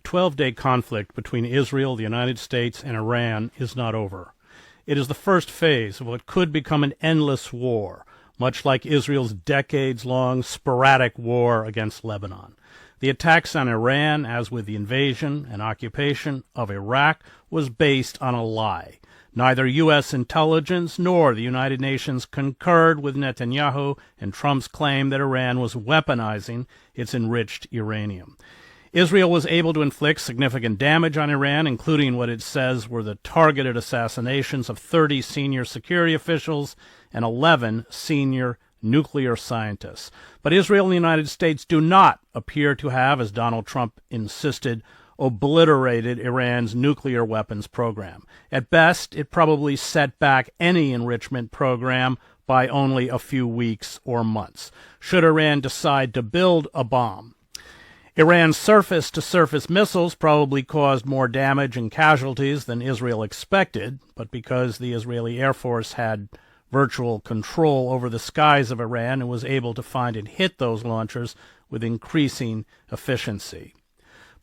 12-day conflict between Israel, the United States, and Iran is not over. It is the first phase of what could become an endless war, much like Israel's decades-long sporadic war against Lebanon. The attacks on Iran, as with the invasion and occupation of Iraq, was based on a lie. Neither U.S. intelligence nor the United Nations concurred with Netanyahu and Trump's claim that Iran was weaponizing its enriched uranium. Israel was able to inflict significant damage on Iran, including what it says were the targeted assassinations of 30 senior security officials and 11 senior nuclear scientists. But Israel and the United States do not appear to have, as Donald Trump insisted, obliterated Iran's nuclear weapons program. At best, it probably set back any enrichment program by only a few weeks or months, should Iran decide to build a bomb. Iran's surface-to-surface missiles probably caused more damage and casualties than Israel expected, but because the Israeli Air Force had virtual control over the skies of Iran and was able to find and hit those launchers with increasing efficiency.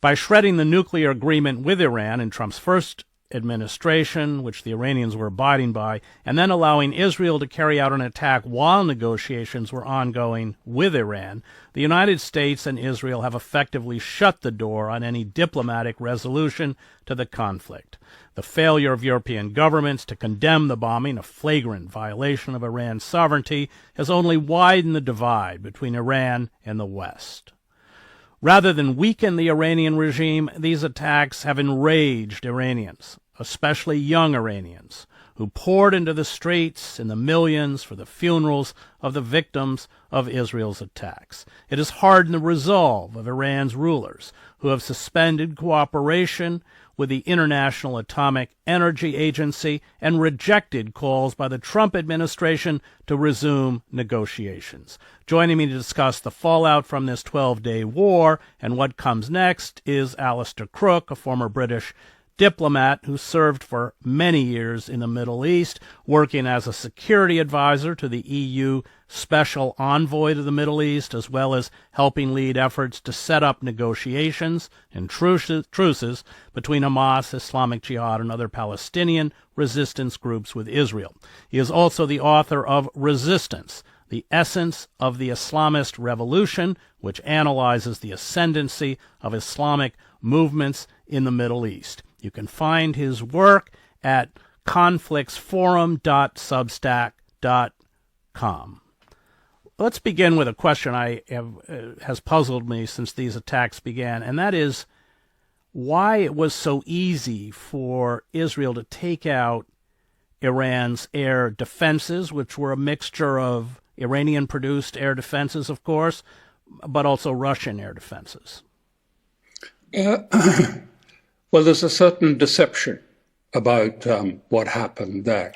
By shredding the nuclear agreement with Iran in Trump's first administration, which the Iranians were abiding by, and then allowing Israel to carry out an attack while negotiations were ongoing with Iran, the United States and Israel have effectively shut the door on any diplomatic resolution to the conflict. The failure of European governments to condemn the bombing, a flagrant violation of Iran's sovereignty, has only widened the divide between Iran and the West. Rather than weaken the Iranian regime, these attacks have enraged Iranians, especially young Iranians, who poured into the streets in the millions for the funerals of the victims of Israel's attacks. It has hardened the resolve of Iran's rulers, who have suspended cooperation with the International Atomic Energy Agency and rejected calls by the Trump administration to resume negotiations. Joining me to discuss the fallout from this 12-day war and what comes next is Alastair Crooke, a former British diplomat who served for many years in the Middle East, working as a security advisor to the EU Special Envoy to the Middle East, as well as helping lead efforts to set up negotiations and truces between Hamas, Islamic Jihad, and other Palestinian resistance groups with Israel. He is also the author of Resistance, the Essence of the Islamist Revolution, which analyzes the ascendancy of Islamic movements in the Middle East. You can find his work at conflictsforum.substack.com. Let's begin with a question has puzzled me since these attacks began, and that is why it was so easy for Israel to take out Iran's air defenses, which were a mixture of Iranian-produced air defenses, of course, but also Russian air defenses. Well, there's a certain deception about what happened there.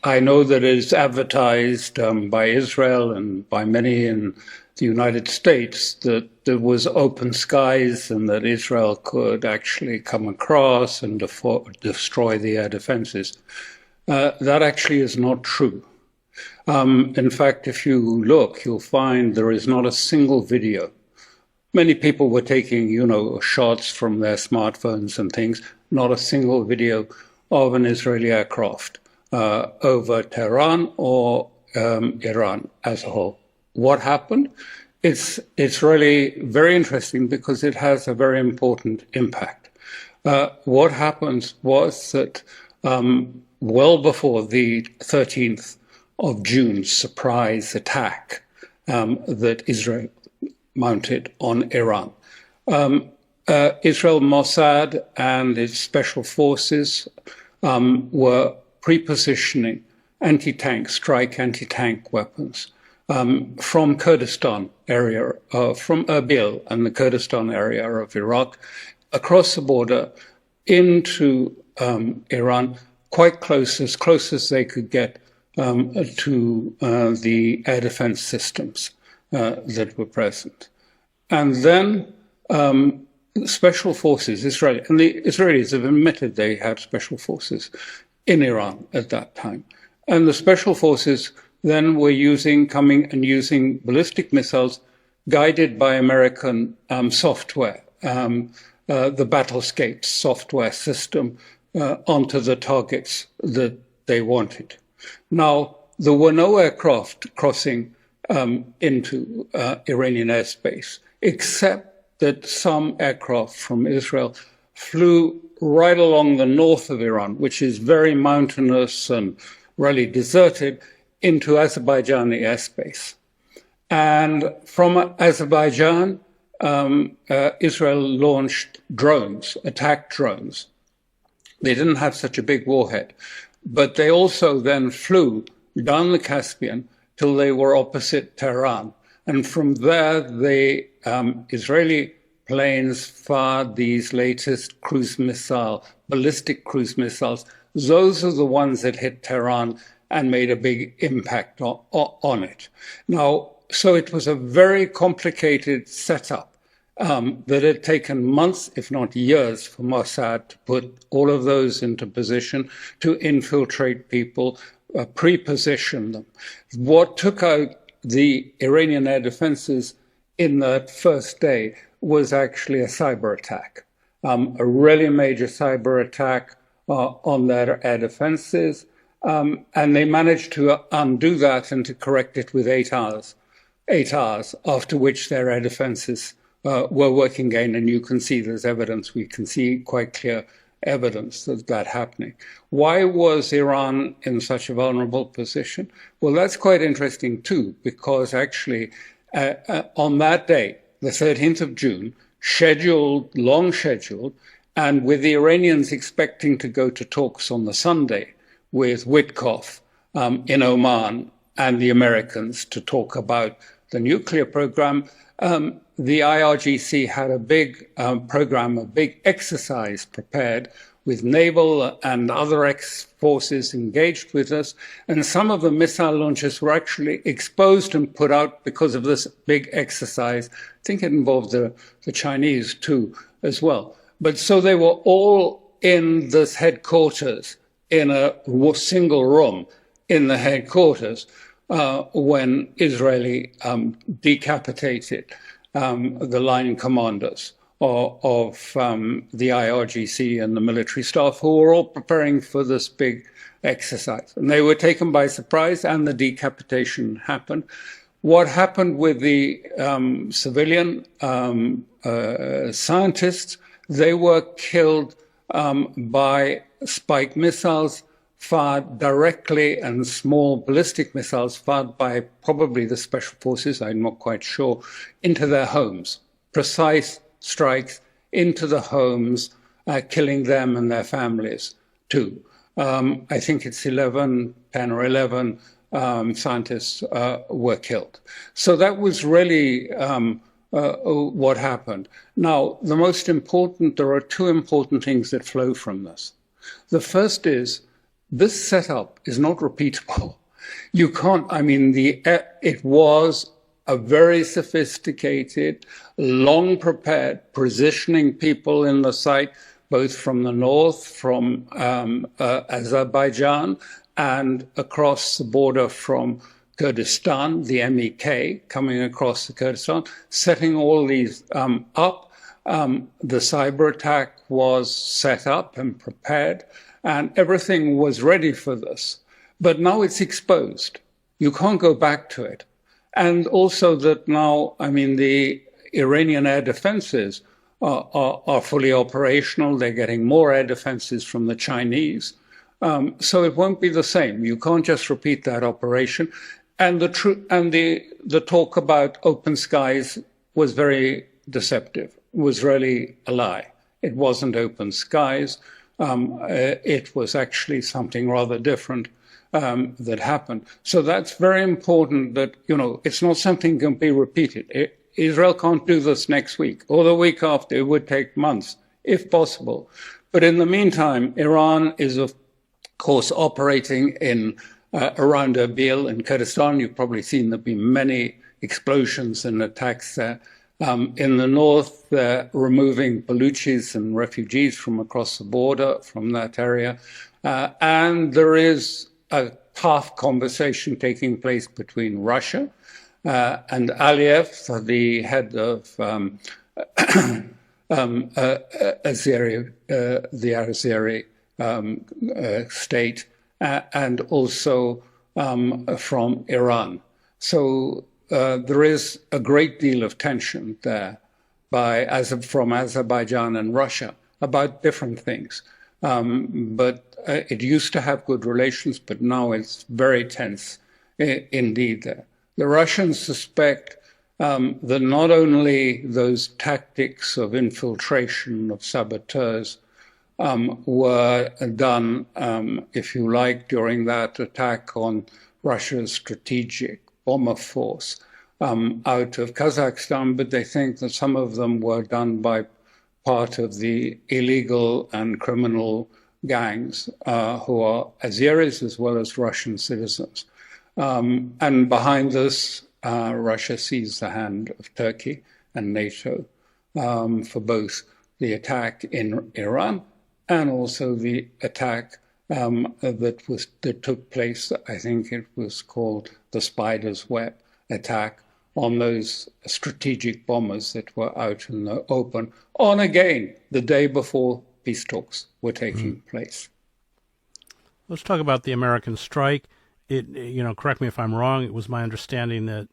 I know that it is advertised by Israel and by many in the United States that there was open skies and that Israel could actually come across and destroy the air defenses. That actually is not true. In fact, if you look, you'll find there is not a single video. Many people were taking, shots from their smartphones and things, not a single video of an Israeli aircraft over Tehran or Iran as a whole. What happened? It's really very interesting because it has a very important impact. What happens was that well before the 13th of June surprise attack that Israel mounted on Iran, Israel Mossad and its special forces were pre-positioning strike anti-tank weapons from Kurdistan area, from Erbil and the Kurdistan area of Iraq, across the border into Iran, quite close as they could get to the air defense systems that were present. And then special forces, and the Israelis have admitted they had special forces in Iran at that time. And the special forces then were using ballistic missiles guided by American software the Battlescape software system onto the targets that they wanted. Now, there were no aircraft crossing into Iranian airspace, except that some aircraft from Israel flew right along the north of Iran, which is very mountainous and really deserted, into Azerbaijani airspace. And from Azerbaijan, Israel launched drones, attack drones. They didn't have such a big warhead, but they also then flew down the Caspian till they were opposite Tehran. And from there, the Israeli planes fired these latest ballistic cruise missiles. Those are the ones that hit Tehran and made a big impact on it. Now, so it was a very complicated setup that had taken months, if not years, for Mossad to put all of those into position, to infiltrate people, pre-position them. What took out the Iranian air defenses in that first day was actually a cyber attack, a really major cyber attack on their air defenses. And they managed to undo that and to correct it with 8 hours, after which their air defenses were working again. And you can see there's evidence, we can see quite clear evidence of that happening. Why was Iran in such a vulnerable position? Well, that's quite interesting too, because actually on that day, the 13th of June, long scheduled, and with the Iranians expecting to go to talks on the Sunday with Witkoff in Oman and the Americans to talk about the nuclear program, the IRGC had a big program, a big exercise prepared with naval and other forces engaged with us. And some of the missile launches were actually exposed and put out because of this big exercise. I think it involved the Chinese too, as well. But so they were all in this headquarters, in a single room in the headquarters, when Israeli decapitated the line commanders of the IRGC and the military staff, who were all preparing for this big exercise. And they were taken by surprise, and the decapitation happened. What happened with the civilian scientists? They were killed by spike missiles fired directly, and small ballistic missiles fired by probably the special forces, I'm not quite sure, into their homes. Precise strikes into the homes, killing them and their families too. I think it's 10 or 11 scientists were killed. So that was really what happened. Now, there are two important things that flow from this. The first is, this setup is not repeatable. You can't, it was a very sophisticated, long prepared, positioning people in the site, both from the north, from Azerbaijan, and across the border from Kurdistan, the MEK, coming across the Kurdistan, setting all these up. The cyber attack was set up and prepared, and everything was ready for this. But now it's exposed. You can't go back to it. And also that now, the Iranian air defenses are fully operational. They're getting more air defenses from the Chinese. So it won't be the same. You can't just repeat that operation. And the talk about open skies was very deceptive. It was really a lie. It wasn't open skies. It was actually something rather different that happened. So that's very important that, it's not something that can be repeated. Israel can't do this next week or the week after. It would take months, if possible. But in the meantime, Iran is, of course, operating in around Erbil in Kurdistan. You've probably seen there have been many explosions and attacks there. In the north, they're removing Baluchis and refugees from across the border from that area. And there is a tough conversation taking place between Russia and Aliyev, the head of the Azeri state, and also from Iran. So there is a great deal of tension there from Azerbaijan and Russia about different things. But it used to have good relations, but now it's very tense indeed there. The Russians suspect that not only those tactics of infiltration of saboteurs were done, if you like, during that attack on Russia's strategic bomber force out of Kazakhstan, but they think that some of them were done by part of the illegal and criminal gangs who are Azeris as well as Russian citizens. And behind this, Russia sees the hand of Turkey and NATO for both the attack in Iran and also the attack that took place. I think it was called the Spider's Web attack on those strategic bombers that were out in the open on again the day before peace talks were taking place. Let's talk about the American strike. Correct me if I'm wrong, it was my understanding that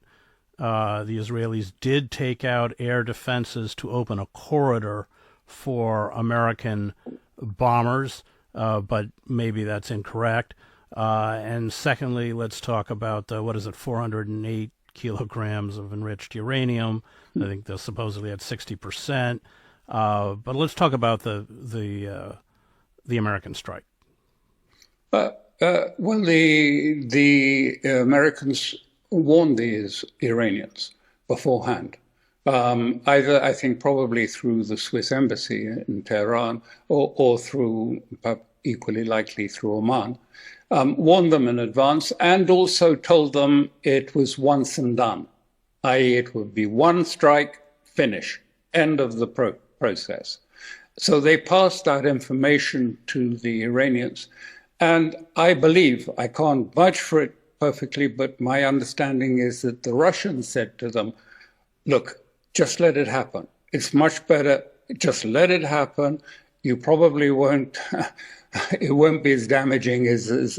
the Israelis did take out air defenses to open a corridor for American bombers, but maybe that's incorrect. And secondly, let's talk about, 408 kilograms of enriched uranium. I think they're supposedly at 60%. But let's talk about the American strike. Well, the Americans warned these Iranians beforehand, either I think probably through the Swiss embassy in Tehran or through, equally likely through Oman, warned them in advance and also told them it was once and done, i.e. it would be one strike, finish, end of the process. So they passed that information to the Iranians. And I believe, I can't vouch for it perfectly, but my understanding is that the Russians said to them, look, just let it happen. It's much better, just let it happen. You probably won't, it won't be as damaging as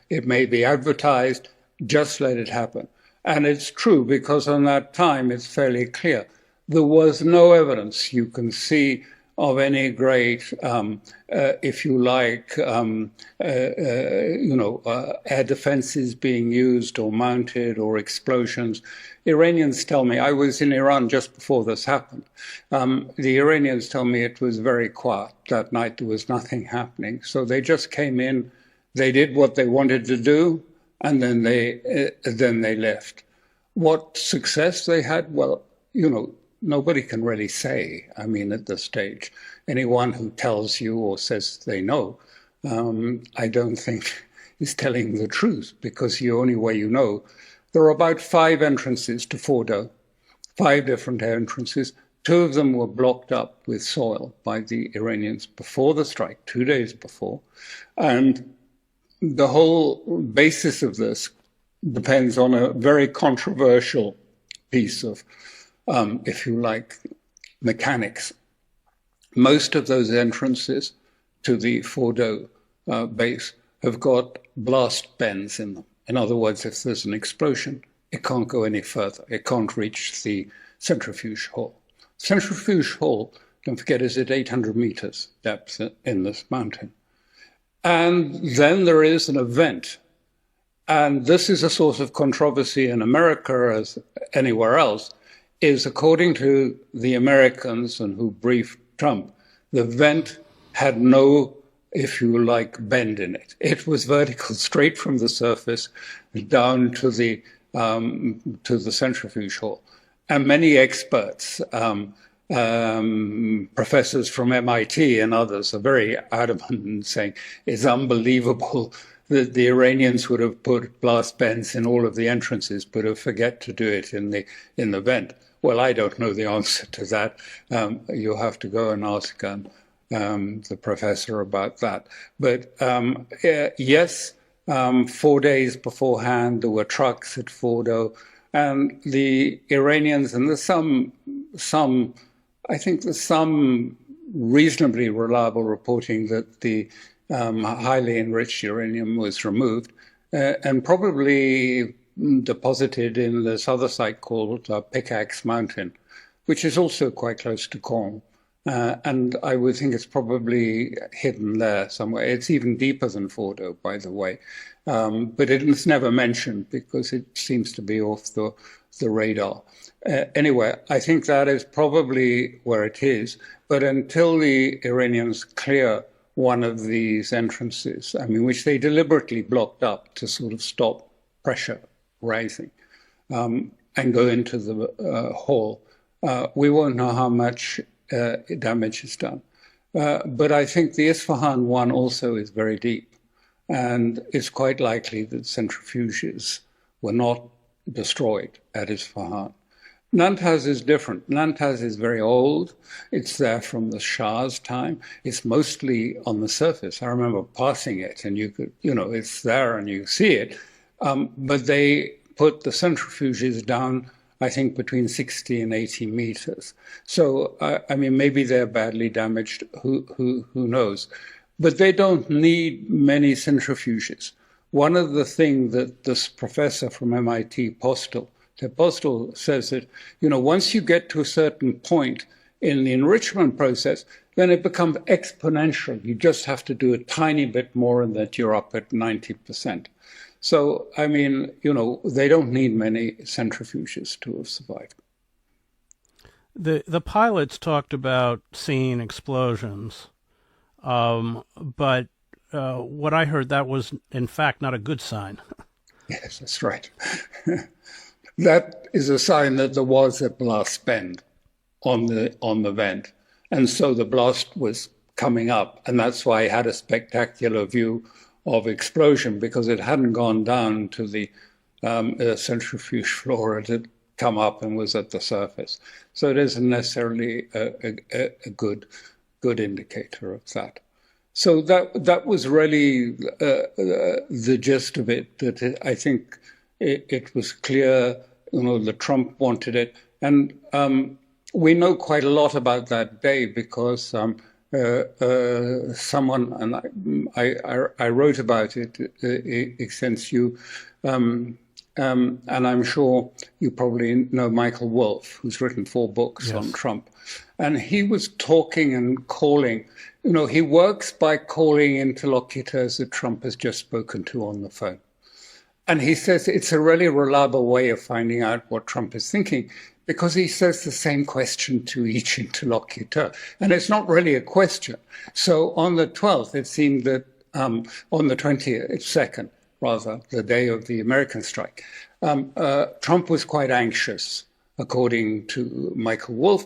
it may be advertised. Just let it happen. And it's true, because on that time, it's fairly clear. There was no evidence you can see of any great, if you like, air defenses being used or mounted or explosions. Iranians tell me, I was in Iran just before this happened. The Iranians tell me it was very quiet that night. There was nothing happening. So they just came in, they did what they wanted to do, and then they left. What success they had? Well, nobody can really say, at this stage. Anyone who tells you or says they know, I don't think is telling the truth, because the only way you know, there are about 5 entrances to Fordo, 5 different entrances. 2 of them were blocked up with soil by the Iranians before the strike, 2 days before. And the whole basis of this depends on a very controversial piece of if you like, mechanics. Most of those entrances to the Fordo base have got blast bends in them. In other words, if there's an explosion, it can't go any further. It can't reach the centrifuge hall. Centrifuge hall, don't forget, is at 800 meters depth in this mountain. And then there is an event. And this is a source of controversy in America as anywhere else, is according to the Americans and who briefed Trump, the vent had no, if you like, bend in it. It was vertical, straight from the surface down to the centrifuge hall. And many experts, professors from MIT and others, are very adamant in saying it's unbelievable that the Iranians would have put blast bends in all of the entrances, but have forget to do it in the vent. Well, I don't know the answer to that. You'll have to go and ask the professor about that. But yes, 4 days beforehand, there were trucks at Fordo, and the Iranians, and there's some I think there's some reasonably reliable reporting that the highly enriched uranium was removed and probably deposited in this other site called Pickaxe Mountain, which is also quite close to Cornwall. And I would think it's probably hidden there somewhere. It's even deeper than Fordo, by the way. But it's never mentioned because it seems to be off the radar. Anyway, I think that is probably where it is. But until the Iranians clear one of these entrances, I mean, which they deliberately blocked up to sort of stop pressure rising, and go into the hall, we won't know how much damage is done. But I think the Isfahan one also is very deep. And it's quite likely that centrifuges were not destroyed at Isfahan. Nantaz is different. Nantaz is very old. It's there from the Shah's time. It's mostly on the surface. I remember passing it and you could, it's there and you see it. But they put the centrifuges down, I think, between 60 and 80 meters. So, I mean, maybe they're badly damaged. Who knows? But they don't need many centrifuges. One of the things that this professor from MIT, Postel says that, once you get to a certain point in the enrichment process, then it becomes exponential. You just have to do a tiny bit more and that you're up at 90%. So, I mean, they don't need many centrifuges to have survived. The pilots talked about seeing explosions, but what I heard, that was, in fact, not a good sign. Yes, that's right. That is a sign that there was a blast bend on the vent. And so the blast was coming up. And that's why I had a spectacular view of explosion, because it hadn't gone down to the centrifuge floor. It had come up and was at the surface. So it isn't necessarily a good indicator of that. So that was really the gist of it, that I think it was clear, that Trump wanted it. And we know quite a lot about that day because someone, and I wrote about it since you, and I'm sure you probably know Michael Wolff, who's written 4 books on Trump. And he was talking and calling, he works by calling interlocutors that Trump has just spoken to on the phone. And he says it's a really reliable way of finding out what Trump is thinking, because he says the same question to each interlocutor. And it's not really a question. So on the 12th, it seemed that on the 22nd, rather, the day of the American strike, Trump was quite anxious, according to Michael Wolff.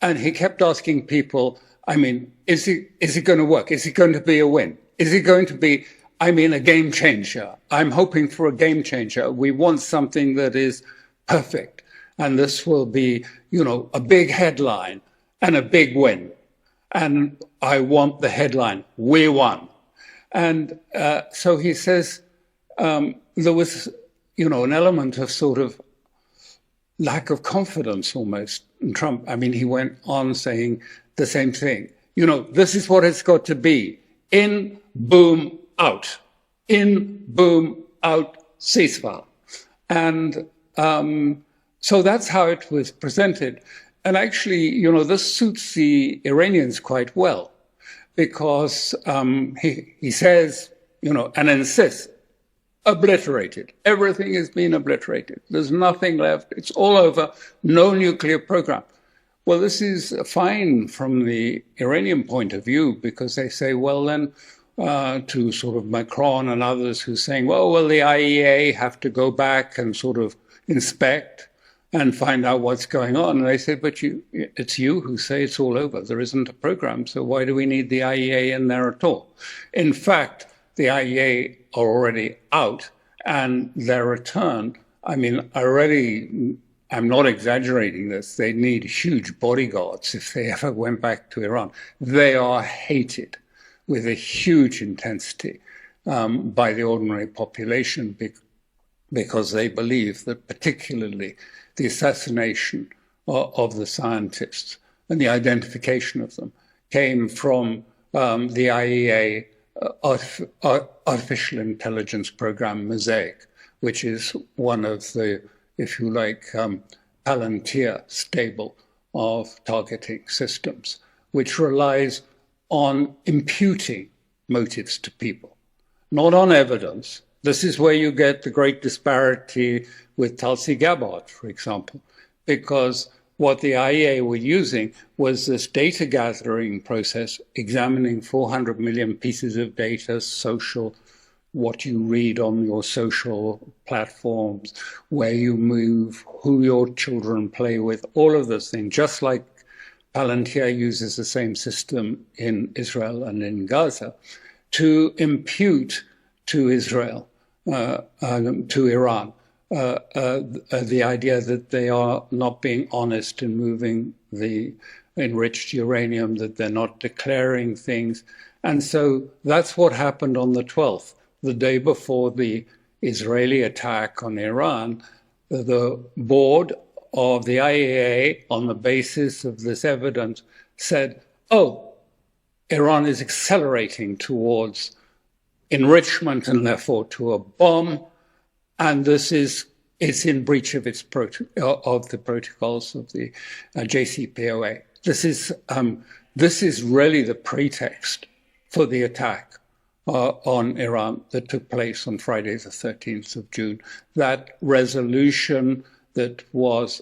And he kept asking people, I mean, is it going to work? Is it going to be a win? Is it going to be, a game changer? I'm hoping for a game changer. We want something that is perfect. And this will be, a big headline and a big win. And I want the headline, we won. And so he says there was, an element of sort of lack of confidence almost in Trump. I mean, he went on saying the same thing. This is what it's got to be. In, boom, out. In, boom, out, ceasefire. And so that's how it was presented. And actually, this suits the Iranians quite well, because he says, and insists, obliterated. Everything has been obliterated. There's nothing left. It's all over. No nuclear program. Well, this is fine from the Iranian point of view, because they say, well, then, to sort of Macron and others who are saying, well, the IEA have to go back and sort of inspect and find out what's going on. And they say, but it's you who say it's all over. There isn't a program. So why do we need the IEA in there at all? In fact, the IEA are already out, and their return, I'm not exaggerating this, they need huge bodyguards if they ever went back to Iran. They are hated with a huge intensity by the ordinary population because they believe that particularly the assassination of the scientists and the identification of them came from the IEA artificial intelligence program Mosaic, which is one of the, if you like, Palantir stable of targeting systems, which relies on imputing motives to people, not on evidence. This is where you get the great disparity with Tulsi Gabbard, for example, because what the IEA were using was this data gathering process, examining 400 million pieces of data, social, what you read on your social platforms, where you move, who your children play with, all of those things, just like Palantir uses the same system in Israel and in Gaza, to impute to Israel, to Iran, the idea that they are not being honest in moving the enriched uranium, that they're not declaring things. And so that's what happened on the 12th, the day before the Israeli attack on Iran. The board of the IAEA, on the basis of this evidence, said, oh, Iran is accelerating towards enrichment and therefore to a bomb, and it's in breach of of the protocols of the JCPOA. This is really the pretext for the attack on Iran that took place on Friday, the 13th of June. That resolution that was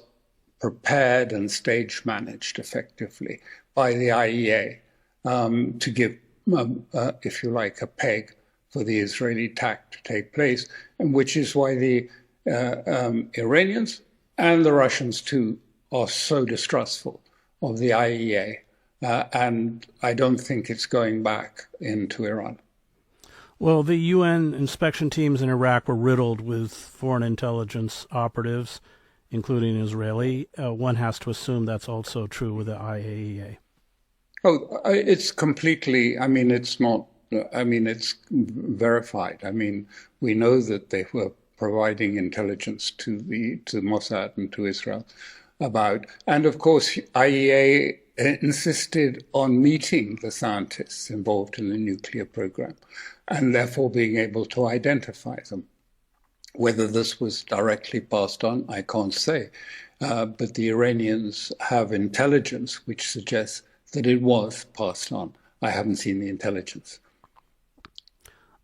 prepared and stage managed effectively by the IEA to give, if you like, a peg for the Israeli attack to take place, and which is why the Iranians and the Russians too are so distrustful of the IEA, and I don't think it's going back into Iran. Well, the UN inspection teams in Iraq were riddled with foreign intelligence operatives, including Israeli. One has to assume that's also true with the IAEA. Oh, it's completely, it's not, it's verified. We know that they were providing intelligence to Mossad and to Israel about, and of course, IEA insisted on meeting the scientists involved in the nuclear program and therefore being able to identify them. Whether this was directly passed on, I can't say, but the Iranians have intelligence which suggests that it was passed on. I haven't seen the intelligence.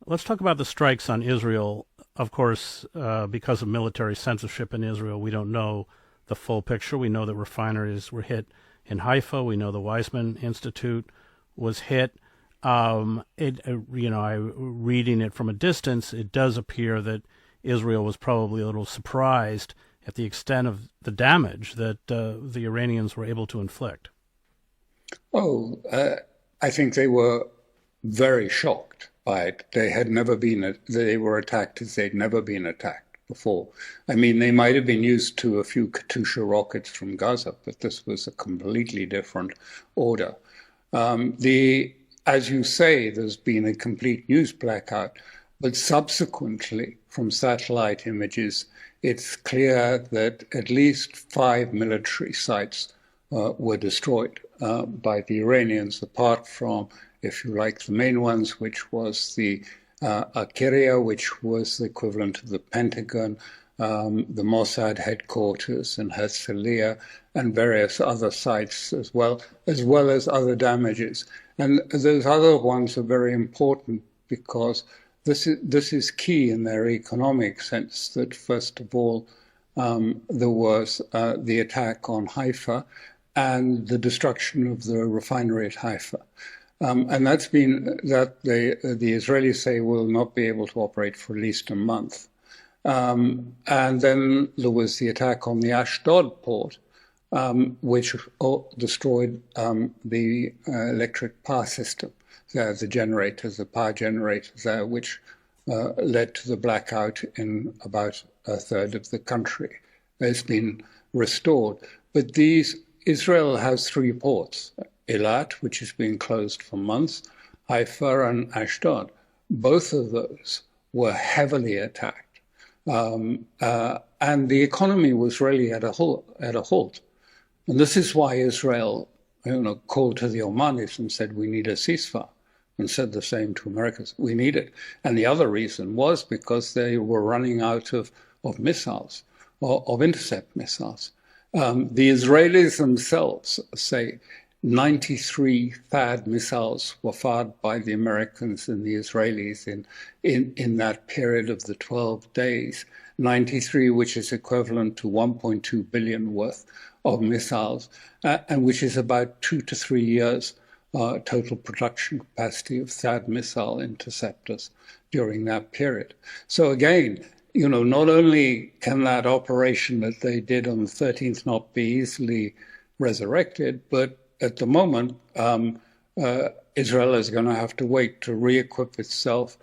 Let's talk about the strikes on Israel. Of course, because of military censorship in Israel, we don't know the full picture. We know that refineries were hit in Haifa. We know the Weizmann Institute was hit. Reading it from a distance, it does appear that Israel was probably a little surprised at the extent of the damage that the Iranians were able to inflict. Oh, I think they were very shocked by it. They were attacked as they'd never been attacked before. They might have been used to a few Katyusha rockets from Gaza, but this was a completely different order. As you say, there's been a complete news blackout, but subsequently, from satellite images, it's clear that at least 5 military sites were destroyed by the Iranians, apart from, if you like, the main ones, which was the Akiria, which was the equivalent of the Pentagon, the Mossad headquarters in Herzliya, and various other sites as well as other damages. And those other ones are very important because this is key in their economic sense, that first of all, there was the attack on Haifa and the destruction of the refinery at Haifa. And that's been that the Israelis say will not be able to operate for at least a month. And then there was the attack on the Ashdod port, which destroyed the electric power system, the power generators there, which led to the blackout in about a third of the country. It's been restored. But Israel has 3 ports, Eilat, which has been closed for months, Haifa and Ashdod. Both of those were heavily attacked. And the economy was really at a halt. And this is why Israel called to the Omanis and said, we need a ceasefire, and said the same to Americans, we need it. And the other reason was because they were running out of missiles, of intercept missiles. The Israelis themselves say 93 THAAD missiles were fired by the Americans and the Israelis in that period of the 12 days. 93, which is equivalent to 1.2 billion worth of missiles, and which is about 2 to 3 years total production capacity of THAAD missile interceptors during that period. So again, not only can that operation that they did on the 13th not be easily resurrected, but at the moment, Israel is going to have to wait to re-equip itself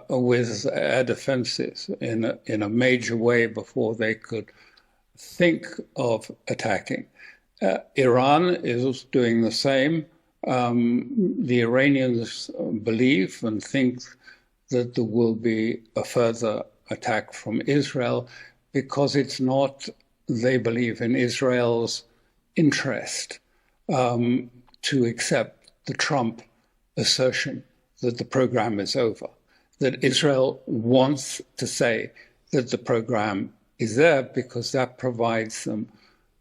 with air defenses in a major way before they could think of attacking. Iran is doing the same. The Iranians believe and think that there will be a further attack from Israel because it's not, they believe, in Israel's interest to accept the Trump assertion that the program is over, that Israel wants to say that the program is there because that provides them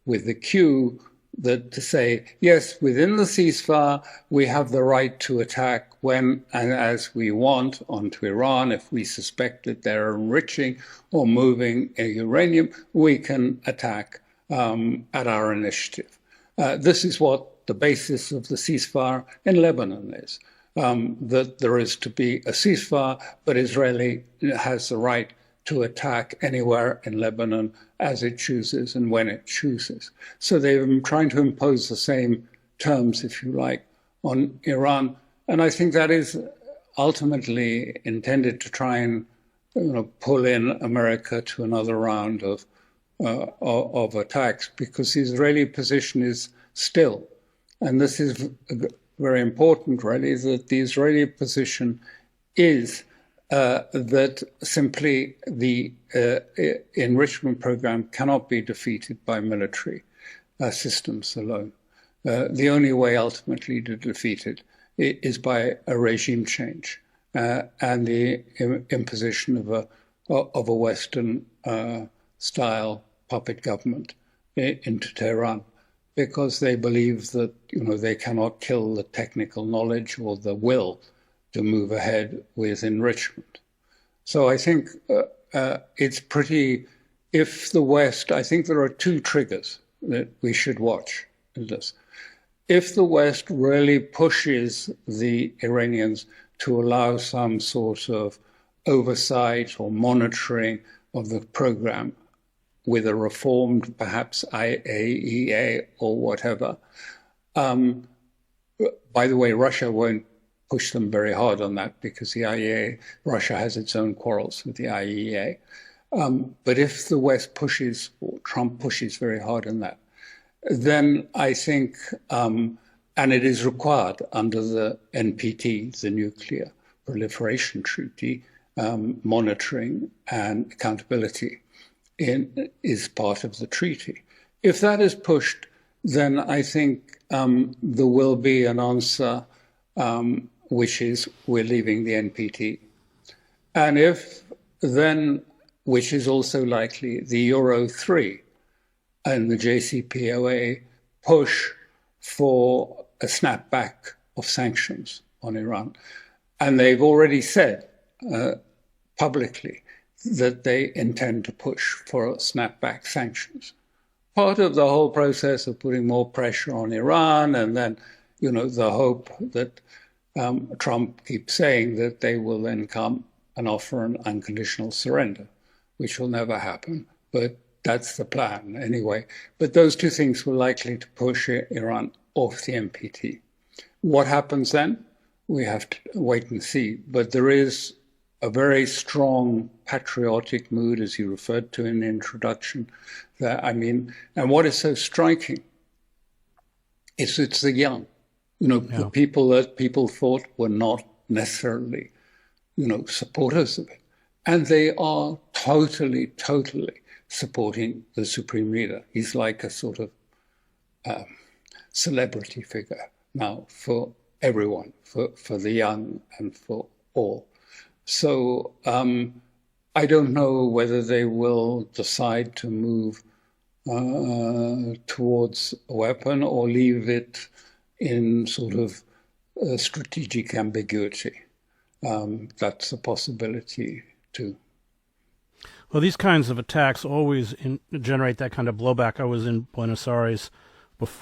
with the cue that to say, yes, within the ceasefire, we have the right to attack when and as we want onto Iran. If we suspect that they're enriching or moving uranium, we can attack at our initiative. This is what the basis of the ceasefire in Lebanon is, that there is to be a ceasefire, but Israel has the right to attack anywhere in Lebanon as it chooses and when it chooses. So they've been trying to impose the same terms, if you like, on Iran. And I think that is ultimately intended to try and pull in America to another round of attacks, because the Israeli position is still, and this is very important really, that the Israeli position is that simply the enrichment program cannot be defeated by military systems alone. The only way ultimately to defeat it is by a regime change and the imposition of a Western style puppet government into Tehran, because they believe that they cannot kill the technical knowledge or the will to move ahead with enrichment. So I think it's pretty, if the West, I think there are two triggers that we should watch in this. If the West really pushes the Iranians to allow some sort of oversight or monitoring of the program with a reformed, perhaps IAEA or whatever. By the way, Russia won't push them very hard on that because the IAEA, Russia has its own quarrels with the IAEA. But if the West pushes, or Trump pushes very hard on that, then I think, and it is required under the NPT, the Nuclear Proliferation Treaty, monitoring and accountability is part of the treaty. If that is pushed, then I think there will be an answer which is we're leaving the NPT. And if then, which is also likely, the Euro 3 and the JCPOA push for a snapback of sanctions on Iran. And they've already said publicly that they intend to push for snapback sanctions. Part of the whole process of putting more pressure on Iran, and then, the hope that Trump keeps saying that they will then come and offer an unconditional surrender, which will never happen, but that's the plan anyway. But those two things were likely to push Iran off the NPT. What happens then? We have to wait and see. But there is a very strong patriotic mood, as you referred to in the introduction. And what is so striking is it's the young, the people that people thought were not necessarily, supporters of it. And they are totally supporting the supreme leader. He's like a sort of celebrity figure now for everyone, for the young and for all. So I don't know whether they will decide to move towards a weapon or leave it in sort of strategic ambiguity. That's a possibility too. Well, these kinds of attacks always generate that kind of blowback. I was in Buenos Aires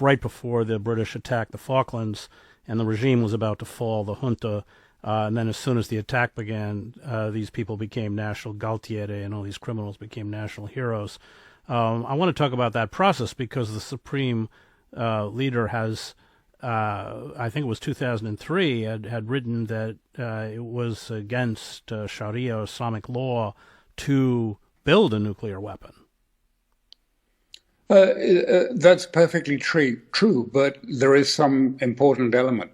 right before the British attacked the Falklands, and the regime was about to fall, the junta. And then as soon as the attack began, these people became national Galtieri, and all these criminals became national heroes. I want to talk about that process because the supreme leader has, I think it was 2003, had written that it was against Sharia, Islamic law, to build a nuclear weapon. That's perfectly true, but there is some important element.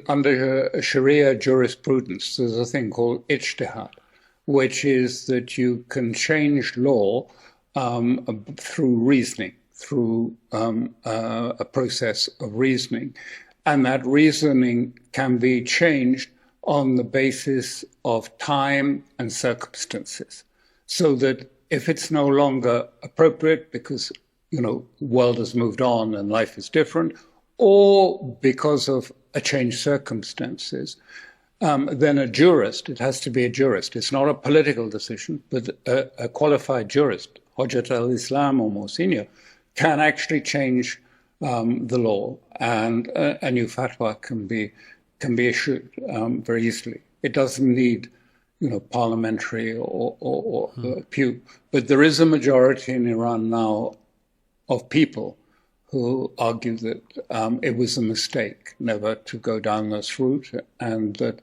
Under Sharia jurisprudence, there's a thing called ijtihad, which is that you can change law through reasoning, through a process of reasoning. And that reasoning can be changed on the basis of time and circumstances. So that if it's no longer appropriate because, the world has moved on and life is different, or because of a changed circumstances, then a jurist, it has to be a jurist. It's not a political decision, but a qualified jurist, Hojat al-Islam or more senior, can actually change the law, and a new fatwa can be issued very easily. It doesn't need, parliamentary or pew. But there is a majority in Iran now of people who argue that it was a mistake never to go down this route, and that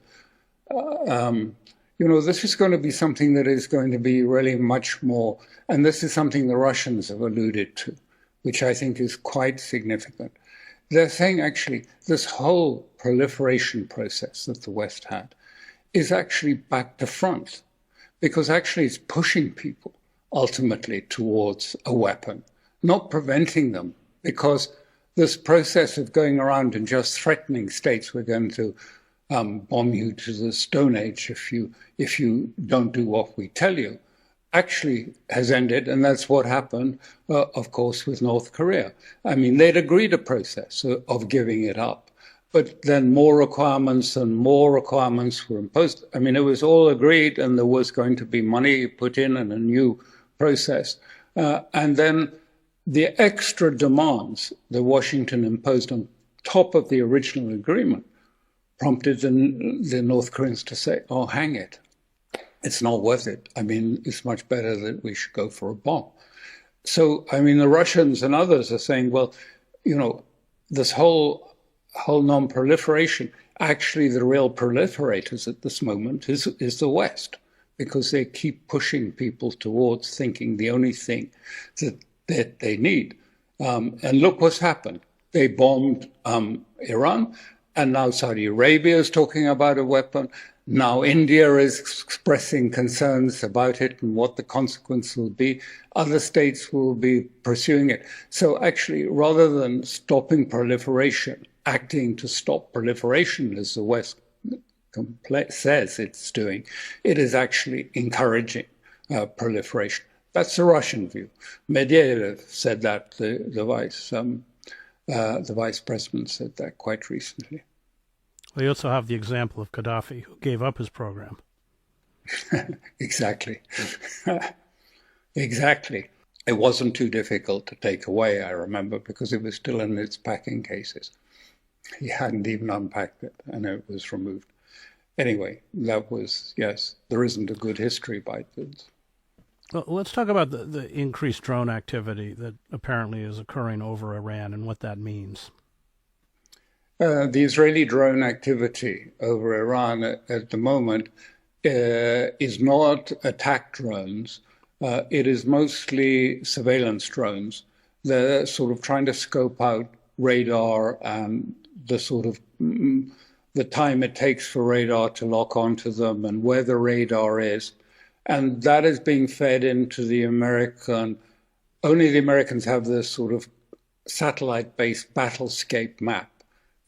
this is going to be something that is going to be really much more, and this is something the Russians have alluded to, which I think is quite significant. They're saying actually this whole proliferation process that the West had is actually back to front, because actually it's pushing people ultimately towards a weapon, not preventing them, because this process of going around and just threatening states, we're going to bomb you to the Stone Age if you don't do what we tell you, actually has ended, and that's what happened, of course, with North Korea. I mean, they'd agreed a process of giving it up, but then more requirements and more requirements were imposed. I mean, it was all agreed, and there was going to be money put in and a new process. And then the extra demands that Washington imposed on top of the original agreement prompted the North Koreans to say, oh, hang it. It's not worth it. I mean, it's much better that we should go for a bomb. So, I mean, the Russians and others are saying, well, this whole non-proliferation, actually the real proliferators at this moment is the West, because they keep pushing people towards thinking the only thing that they need. And look what's happened. They bombed Iran, and now Saudi Arabia is talking about a weapon. Now India is expressing concerns about it and what the consequence will be. Other states will be pursuing it. So actually, rather than stopping proliferation, acting to stop proliferation, as the West says it's doing, it is actually encouraging proliferation. That's the Russian view. Medvedev said that. The vice president said that quite recently. Well, you also have the example of Gaddafi, who gave up his program. Exactly. Exactly. It wasn't too difficult to take away, I remember, because it was still in its packing cases. He hadn't even unpacked it, and it was removed. Anyway, that was, yes, there isn't a good history by this. Well, let's talk about the increased drone activity that apparently is occurring over Iran and what that means. The Israeli drone activity over Iran at the moment is not attack drones. It is mostly surveillance drones. They're sort of trying to scope out radar and the sort of the time it takes for radar to lock onto them and where the radar is. And that is being fed into the American. Only the Americans have this sort of satellite-based battlescape map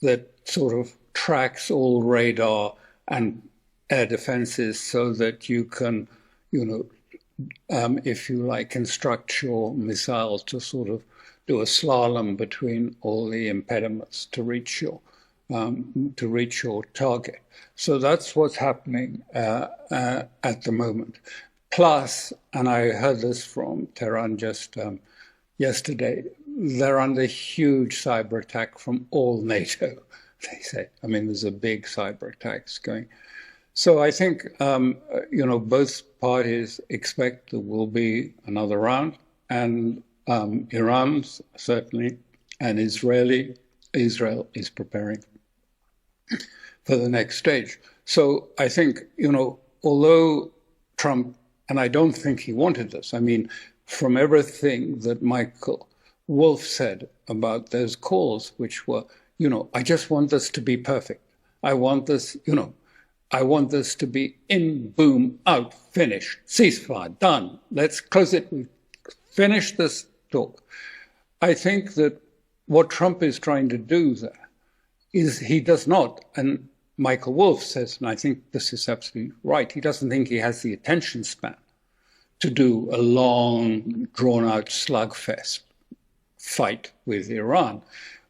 that sort of tracks all radar and air defenses so that you can, if you like, construct your missiles to sort of do a slalom between all the impediments to reach your target. So that's what's happening at the moment. Plus, and I heard this from Tehran just yesterday, they're under huge cyber attack from all NATO, they say. I mean, there's a big cyber attacks going. So I think, both parties expect there will be another round, and Iran certainly, and Israel is preparing for the next stage. So I think, although Trump, and I don't think he wanted this, I mean, from everything that Michael Wolff said about those calls, which were, I just want this to be perfect. I want this, I want this to be in, boom, out, finish, ceasefire, done. Let's close it. We finish this talk. I think that what Trump is trying to do there is he does not, and Michael Wolff says, and I think this is absolutely right, he doesn't think he has the attention span to do a long, drawn-out slugfest fight with Iran.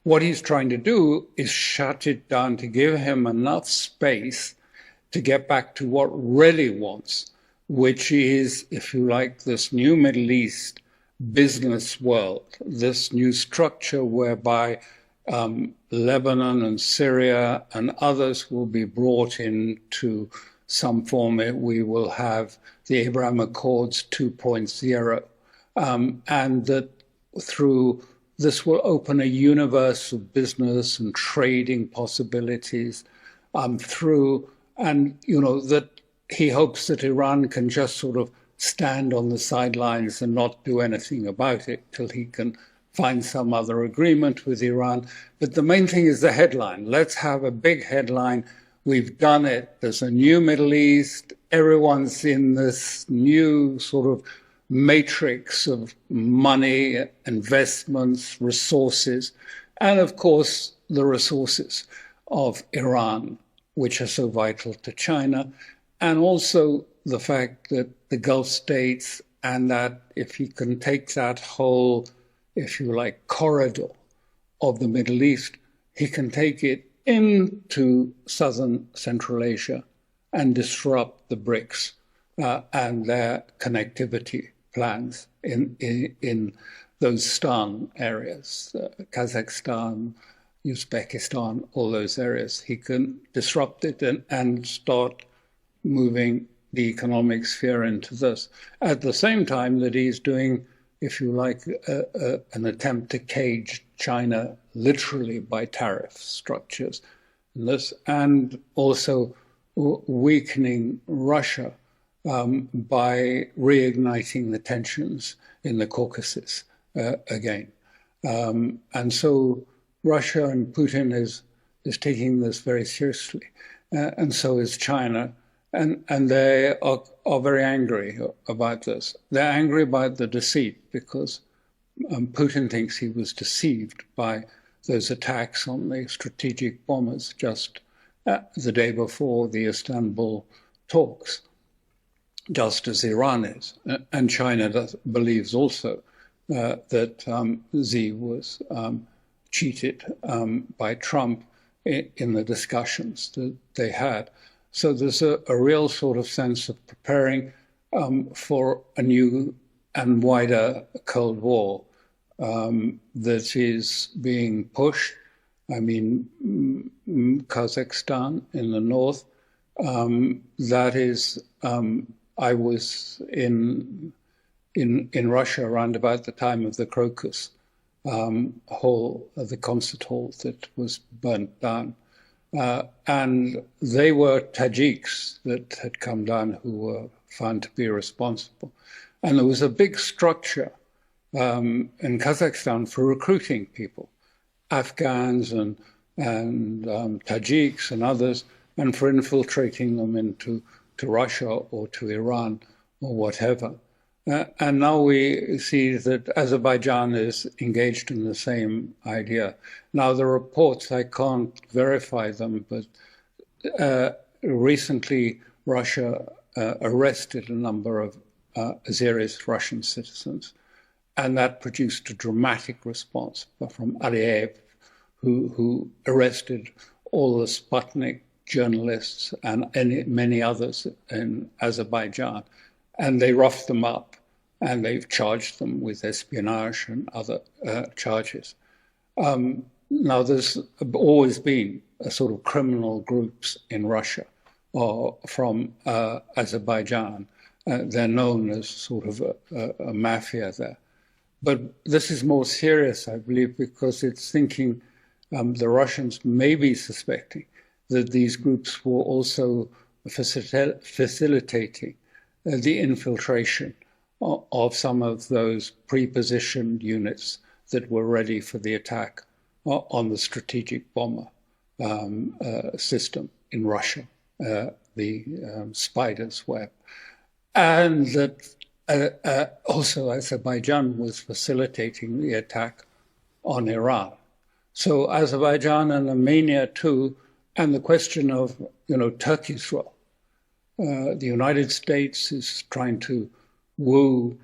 What he's trying to do is shut it down to give him enough space to get back to what really wants, which is, if you like, this new Middle East business world, this new structure whereby Lebanon and Syria and others will be brought into some form. We will have the Abraham Accords 2.0, and that through this will open a universe of business and trading possibilities through, and that he hopes that Iran can just sort of stand on the sidelines and not do anything about it till he can find some other agreement with Iran. But the main thing is the headline. Let's have a big headline. We've done it. There's a new Middle East. Everyone's in this new sort of matrix of money, investments, resources, and of course, the resources of Iran, which are so vital to China, and also the fact that the Gulf states, and that if he can take that whole, if you like, corridor of the Middle East, he can take it into southern Central Asia and disrupt the BRICS and their connectivity plans in those Stan areas, Kazakhstan, Uzbekistan, all those areas. He can disrupt it and start moving the economic sphere into this. At the same time that he's doing, if you like, an attempt to cage China literally by tariff structures, and also weakening Russia by reigniting the tensions in the Caucasus again. And so Russia and Putin is taking this very seriously, and so is China. And they are very angry about this. They're angry about the deceit because Putin thinks he was deceived by those attacks on the strategic bombers just the day before the Istanbul talks, just as Iran is. And China believes also that Xi was cheated by Trump in the discussions that they had. So there's a real sort of sense of preparing for a new and wider Cold War that is being pushed. I mean, Kazakhstan in the north. That is, I was in Russia around about the time of the Crocus hall, the concert hall that was burnt down. And they were Tajiks that had come down who were found to be responsible. And there was a big structure in Kazakhstan for recruiting people, Afghans and Tajiks and others, and for infiltrating them into Russia or to Iran or whatever. And now we see that Azerbaijan is engaged in the same idea. Now, the reports, I can't verify them, but recently Russia arrested a number of Azeris Russian citizens, and that produced a dramatic response from Aliyev, who arrested all the Sputnik journalists and many others in Azerbaijan, and they roughed them up, and they've charged them with espionage and other charges. Now, there's always been a sort of criminal groups in Russia or from Azerbaijan. They're known as sort of a mafia there. But this is more serious, I believe, because it's thinking the Russians may be suspecting that these groups were also facilitating the infiltration of some of those pre-positioned units that were ready for the attack on the strategic bomber system in Russia, the Spider's Web. And that also Azerbaijan was facilitating the attack on Iran. So Azerbaijan and Armenia too, and the question of, Turkey's role. The United States is trying to woo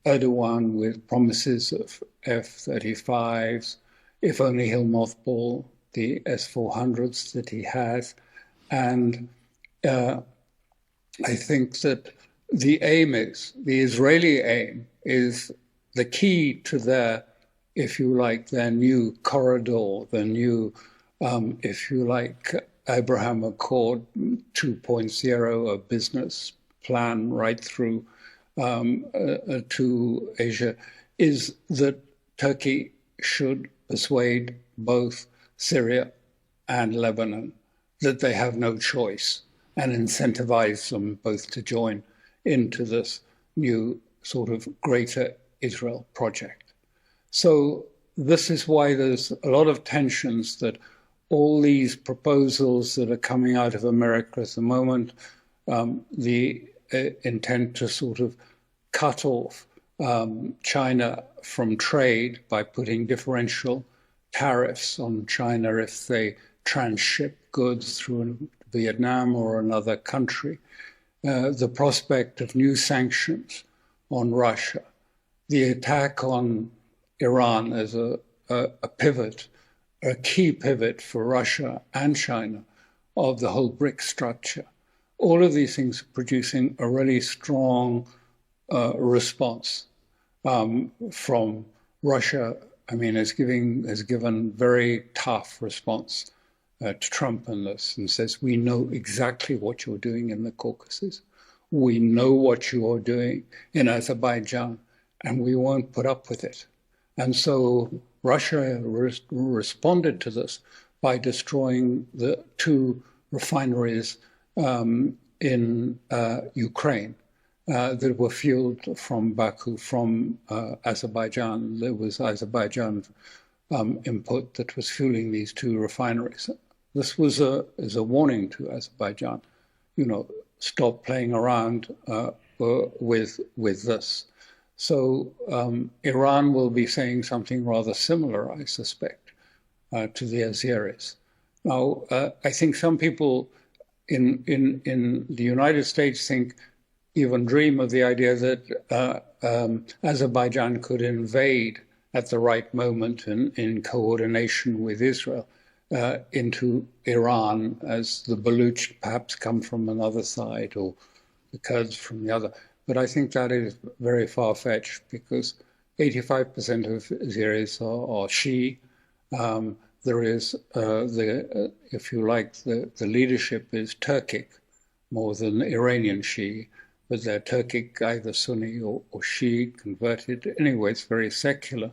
Erdogan with promises of F-35s, if only he'll mothball the S-400s that he has. And I think that the Israeli aim is the key to their, if you like, their new corridor, the new, if you like, Abraham Accord 2.0, a business plan right through to Asia, is that Turkey should persuade both Syria and Lebanon that they have no choice and incentivize them both to join into this new sort of greater Israel project. So this is why there's a lot of tensions that all these proposals that are coming out of America at the moment, the intent to sort of cut off China from trade by putting differential tariffs on China if they transship goods through Vietnam or another country, the prospect of new sanctions on Russia, the attack on Iran as a pivot, a key pivot for Russia and China of the whole BRICS structure. All of these things are producing a really strong response from Russia. I mean, has given very tough response to Trump in this, and says, we know exactly what you're doing in the Caucasus. We know what you are doing in Azerbaijan, and we won't put up with it. And so Russia responded to this by destroying the 2 refineries in Ukraine that were fueled from Baku, from Azerbaijan. There was Azerbaijan input that was fueling these 2 refineries. This was a warning to Azerbaijan, stop playing around with this. So Iran will be saying something rather similar, I suspect, to the Azeris. Now, I think some people in the United States even dream of the idea that Azerbaijan could invade at the right moment in coordination with Israel into Iran, as the Baluch perhaps come from another side or the Kurds from the other. But I think that is very far-fetched because 85% of Azeris are Shia. There is, if you like, the leadership is Turkic more than Iranian Shia, but they're Turkic, either Sunni or Shia, converted. Anyway, it's very secular.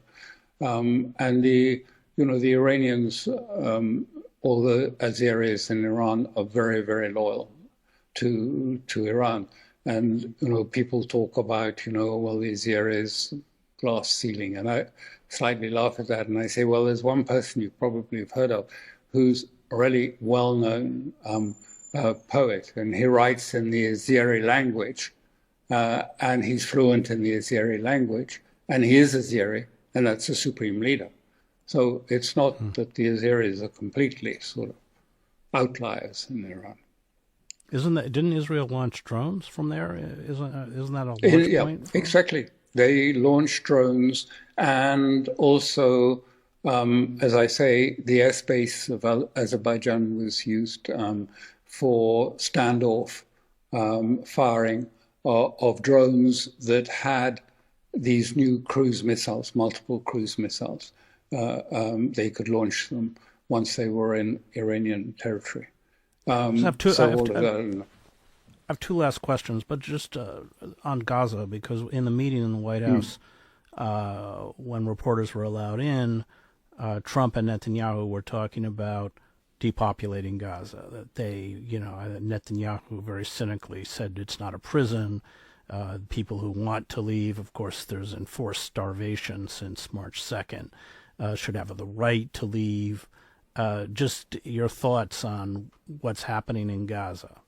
And the Iranians, all the Azeris in Iran are very, very loyal to Iran. And, people talk about, well, the Azeris glass ceiling. And I slightly laugh at that. And I say, well, there's one person you probably have heard of who's a really well-known poet. And he writes in the Azeri language and he's fluent in the Azeri language, and he is Azeri, and that's the supreme leader. So it's not that the Azeris are completely sort of outliers in Iran. Didn't Israel launch drones from there? Isn't that a launch point? Exactly. They launched drones, and also, as I say, the airspace of Azerbaijan was used for standoff firing of drones that had these new cruise missiles, multiple cruise missiles. They could launch them once they were in Iranian territory. I have two last questions, but just on Gaza, because in the meeting in the White House, when reporters were allowed in, Trump and Netanyahu were talking about depopulating Gaza. That Netanyahu very cynically said it's not a prison. People who want to leave, of course, there's enforced starvation since March 2nd, should have the right to leave. Just your thoughts on what's happening in Gaza.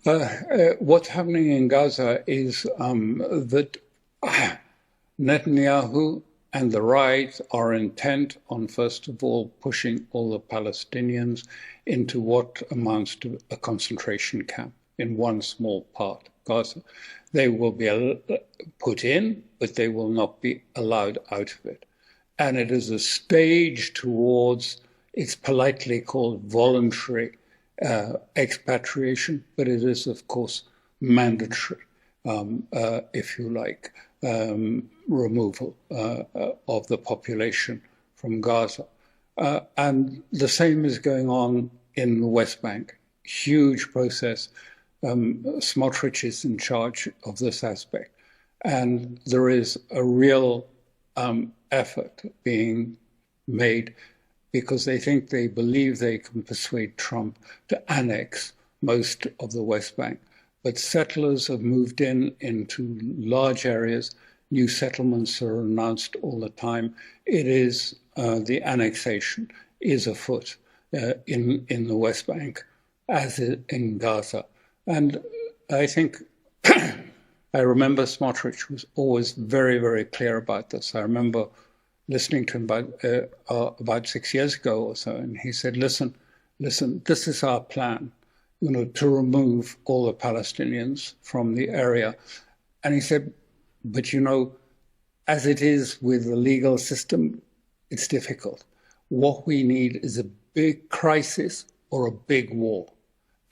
What's happening in Gaza is that Netanyahu and the right are intent on, first of all, pushing all the Palestinians into what amounts to a concentration camp in one small part of Gaza. They will be put in, but they will not be allowed out of it. And it is a stage towards, it's politely called voluntary expatriation, but it is, of course, mandatory, if you like, removal of the population from Gaza. And the same is going on in the West Bank. Huge process. Smotrich is in charge of this aspect. And there is a real effort being made because they believe they can persuade Trump to annex most of the West Bank. But settlers have moved into large areas. New settlements are announced all the time. It is the annexation is afoot in the West Bank, as in Gaza. And I think I remember Smotrich was always very, very clear about this. I remember listening to him about 6 years ago or so, and he said, listen, this is our plan, to remove all the Palestinians from the area. And he said, but as it is with the legal system, it's difficult. What we need is a big crisis or a big war.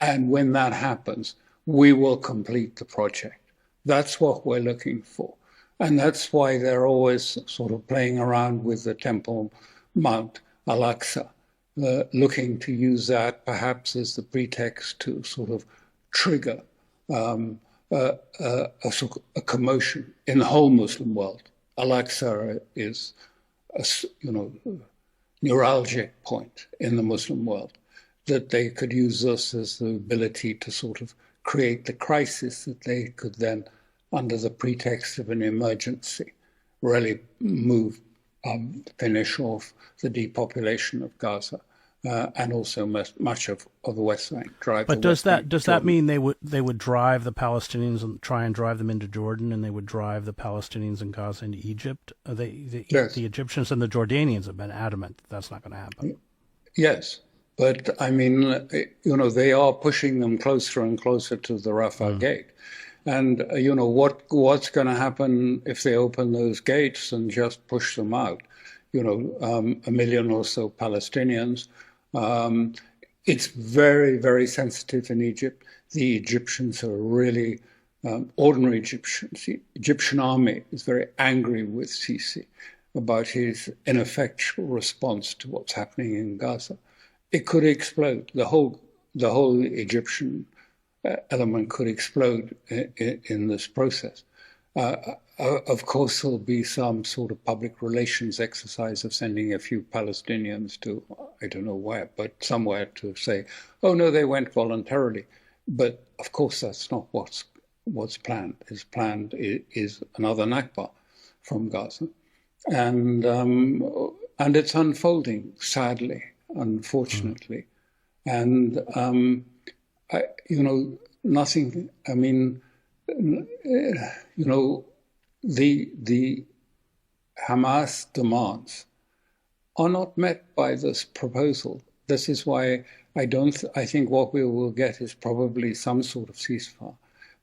And when that happens, we will complete the project. That's what we're looking for. And that's why they're always sort of playing around with the Temple Mount, Al-Aqsa, looking to use that perhaps as the pretext to sort of trigger a commotion in the whole Muslim world. Al-Aqsa is a neuralgic point in the Muslim world, that they could use this as the ability to sort of create the crisis that they could then, under the pretext of an emergency, really finish off the depopulation of Gaza and also much of the West Bank. But does that mean they would drive the Palestinians and try and drive them into Jordan, and they would drive the Palestinians in Gaza into Egypt? Yes. The Egyptians and the Jordanians have been adamant that that's not going to happen. Yes. But I mean, they are pushing them closer and closer to the Rafah gate. And, what's going to happen if they open those gates and just push them out? 1 million or so Palestinians. It's very, very sensitive in Egypt. The Egyptians are really ordinary Egyptians. The Egyptian army is very angry with Sisi about his ineffectual response to what's happening in Gaza. It could explode. The whole Egyptian element could explode in this process. Of course, there'll be some sort of public relations exercise of sending a few Palestinians to, I don't know where, but somewhere to say, oh no, they went voluntarily. But of course, that's not what's planned. Planned is another Nakba from Gaza, and it's unfolding sadly. Unfortunately. And, nothing. I mean, the Hamas demands are not met by this proposal. This is why I think what we will get is probably some sort of ceasefire.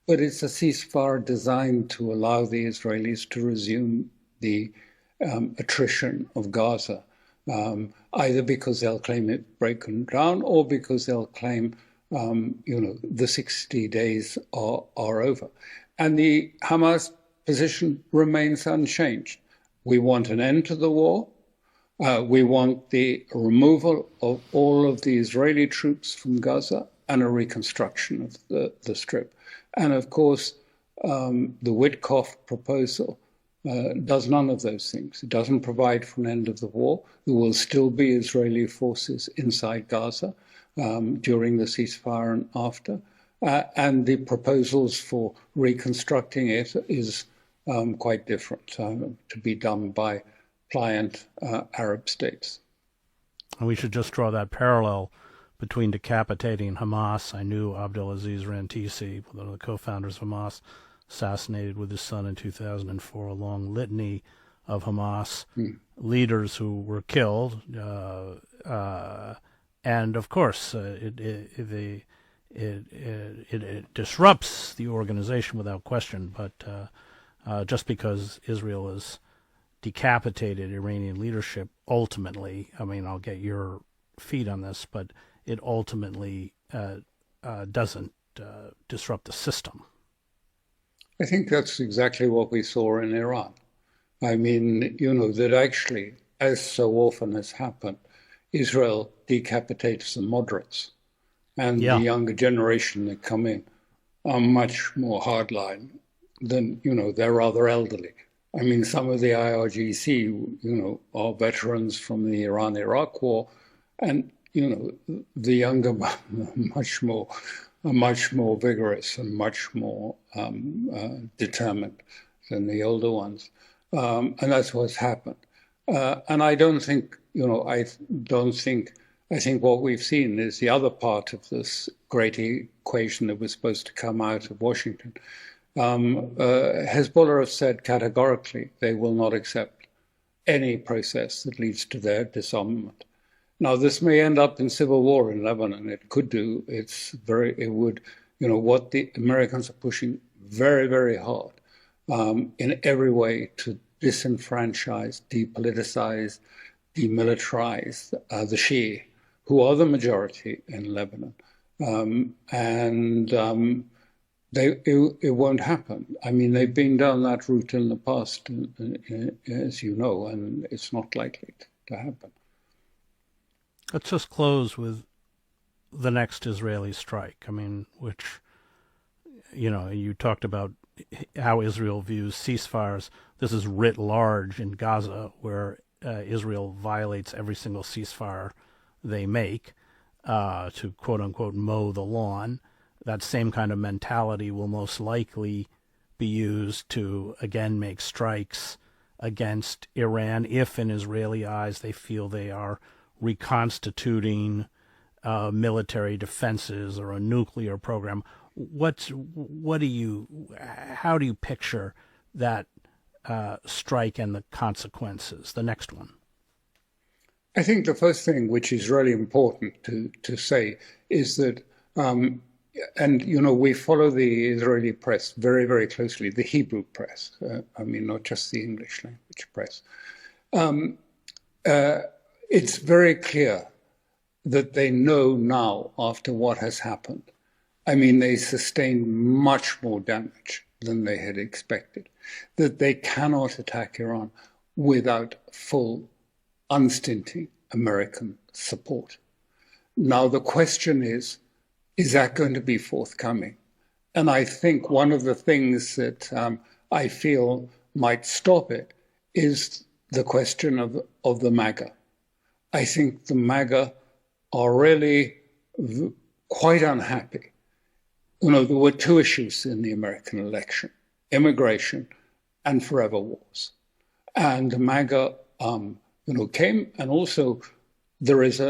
But it's a ceasefire designed to allow the Israelis to resume the attrition of Gaza, either because they'll claim it broken down or because they'll claim, the 60 days are over. And the Hamas position remains unchanged. We want an end to the war. We want the removal of all of the Israeli troops from Gaza and a reconstruction of the Strip. And of course, the Witkoff proposal does none of those things. It doesn't provide for an end of the war. There will still be Israeli forces inside Gaza during the ceasefire and after. And the proposals for reconstructing it is quite different, to be done by pliant Arab states. And we should just draw that parallel between decapitating Hamas. I knew Abdelaziz Rantisi, one of the co-founders of Hamas, assassinated with his son in 2004, a long litany of Hamas leaders who were killed. And of course, it disrupts the organization without question, but just because Israel has decapitated Iranian leadership, ultimately, I mean, I'll get your feed on this, but it ultimately doesn't disrupt the system. I think that's exactly what we saw in Iran. I mean, that actually, as so often has happened, Israel decapitates the moderates, and the younger generation that come in are much more hardline than, they're rather elderly. I mean, some of the IRGC, are veterans from the Iran-Iraq war, and, the younger are much more vigorous and much more determined than the older ones. And that's what's happened. And I think what we've seen is the other part of this great equation that was supposed to come out of Washington. Hezbollah have said categorically they will not accept any process that leads to their disarmament. Now, this may end up in civil war in Lebanon. It could do. What the Americans are pushing very, very hard in every way to disenfranchise, depoliticize, demilitarize the Shia, who are the majority in Lebanon. It won't happen. I mean, they've been down that route in the past, as you know, and it's not likely to happen. Let's just close with the next Israeli strike. I mean, which, you talked about how Israel views ceasefires. This is writ large in Gaza, where Israel violates every single ceasefire they make to, quote unquote, mow the lawn. That same kind of mentality will most likely be used to, again, make strikes against Iran if, in Israeli eyes, they feel they are reconstituting military defenses or a nuclear program. How do you picture that strike and the consequences, the next one? I think the first thing which is really important to say is that, we follow the Israeli press very, very closely, the Hebrew press, not just the English language press. It's very clear that they know now, after what has happened, they sustained much more damage than they had expected, that they cannot attack Iran without full, unstinting American support. Now, the question is that going to be forthcoming? And I think one of the things that I feel might stop it is the question of the MAGA. I think the MAGA are really quite unhappy. There were two issues in the American election: immigration and forever wars. And the MAGA, came, and also there is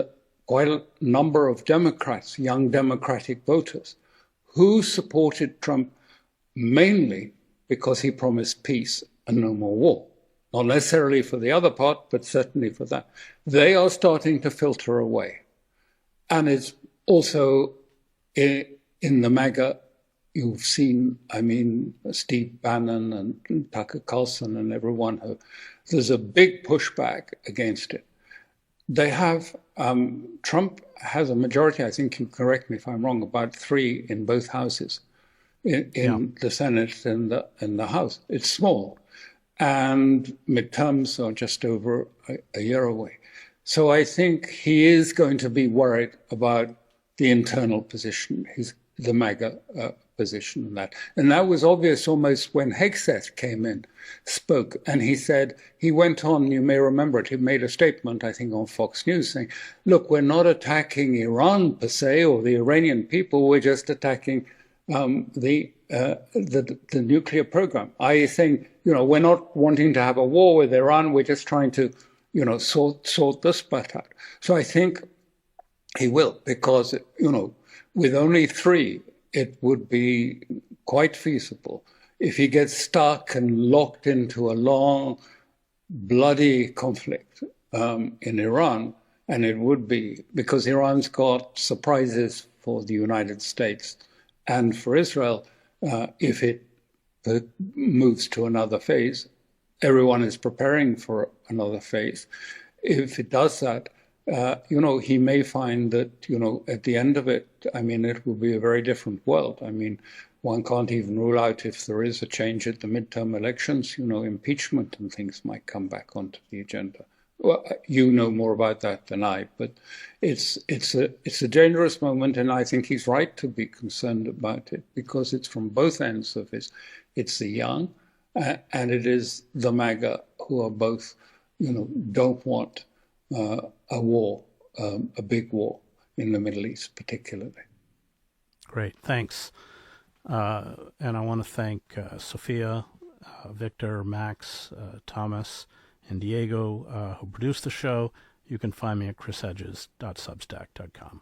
quite a number of Democrats, young Democratic voters, who supported Trump mainly because he promised peace and no more war. Not necessarily for the other part, but certainly for that. They are starting to filter away. And it's also in the MAGA, you've seen, Steve Bannon and Tucker Carlson and everyone, there's a big pushback against it. They have, Trump has a majority, I think you correct me if I'm wrong, about 3 in both houses, in the Senate and the House. It's small. And midterms are just over a year away. So I think he is going to be worried about the internal position, the MAGA position in that. And that was obvious almost when Hegseth came in, spoke, and he said, he went on, you may remember it, he made a statement, I think on Fox News, saying, look, we're not attacking Iran per se, or the Iranian people, we're just attacking the nuclear program. I think, we're not wanting to have a war with Iran, we're just trying to, sort this part out. So I think he will, because, with only 3, it would be quite feasible. If he gets stuck and locked into a long, bloody conflict in Iran, and it would be, because Iran's got surprises for the United States and for Israel, if it moves to another phase, everyone is preparing for another phase. If it does that, he may find that, at the end of it, it will be a very different world. One can't even rule out if there is a change at the midterm elections, impeachment and things might come back onto the agenda. Well, you know more about that than I, but it's a dangerous moment, and I think he's right to be concerned about it because it's from both ends of it. It's the young, and it is the MAGA who are both, don't want a war, a big war in the Middle East, particularly. Great, thanks. And I want to thank Sophia, Victor, Max, Thomas, and Diego, who produced the show. You can find me at chrishedges.substack.com.